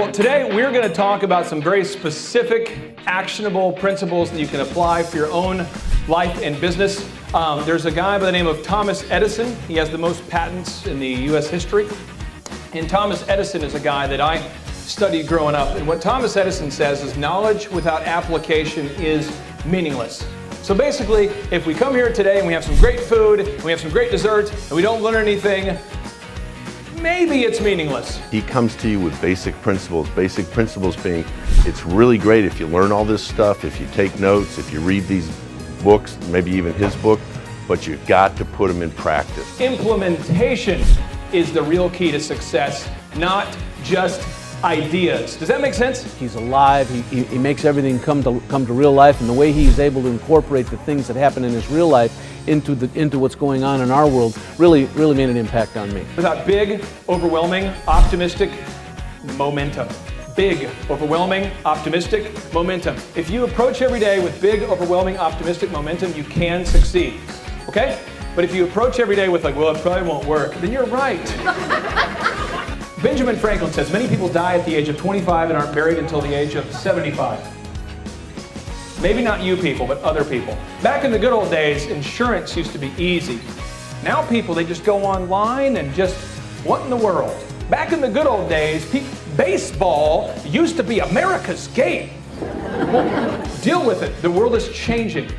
Well, today we're going to talk about some very specific, actionable principles that you can apply for your own life and business. There's a guy by the name of Thomas Edison. He has the most patents in the U.S. history. And Thomas Edison is a guy that I studied growing up. And what Thomas Edison says is knowledge without application is meaningless. So basically, if we come here today and we have some great food, and we have some great desserts, and we don't learn anything, maybe it's meaningless. He comes to you with basic principles being, it's really great if you learn all this stuff, if you take notes, if you read these books, maybe even his book, but you've got to put them in practice. Implementation is the real key to success, not just ideas. Does that make sense? He's alive, he makes everything come to real life, and the way he's able to incorporate the things that happen in his real life into what's going on in our world really made an impact on me. Without big, overwhelming, optimistic momentum. Big, overwhelming, optimistic momentum. If you approach every day with big, overwhelming, optimistic momentum, you can succeed. Okay? But if you approach every day with like, well, it probably won't work, then you're right. Benjamin Franklin says many people die at the age of 25 and aren't buried until the age of 75. Maybe not you people, but other people. Back in the good old days, insurance used to be easy. Now people, they just go online and just, what in the world? Back in the good old days, baseball used to be America's game. Deal with it. The world is changing,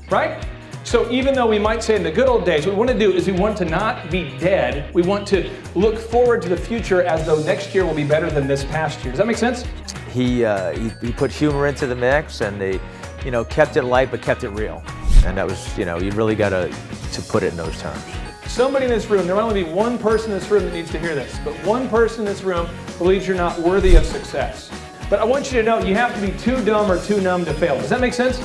right? So even though we might say in the good old days, what we want to do is we want to not be dead. We want to look forward to the future as though next year will be better than this past year. Does that make sense? He put humor into the mix, and they, kept it light but kept it real. And that was, you really got to put it in those terms. Somebody in this room, there might only be one person in this room that needs to hear this, but one person in this room believes you're not worthy of success. But I want you to know you have to be too dumb or too numb to fail. Does that make sense?